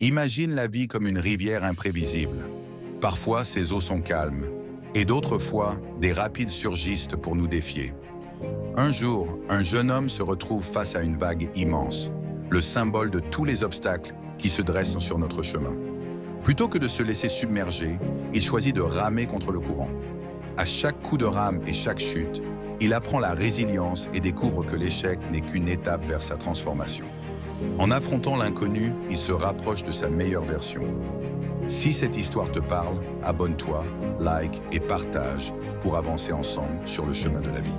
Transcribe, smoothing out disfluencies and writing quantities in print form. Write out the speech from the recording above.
Imagine la vie comme une rivière imprévisible. Parfois, ses eaux sont calmes, et d'autres fois, des rapides surgissent pour nous défier. Un jour, un jeune homme se retrouve face à une vague immense, le symbole de tous les obstacles qui se dressent sur notre chemin. Plutôt que de se laisser submerger, il choisit de ramer contre le courant. À chaque coup de rame et chaque chute, il apprend la résilience et découvre que l'échec n'est qu'une étape vers sa transformation. En affrontant l'inconnu, il se rapproche de sa meilleure version. Si cette histoire te parle, abonne-toi, like et partage pour avancer ensemble sur le chemin de la vie.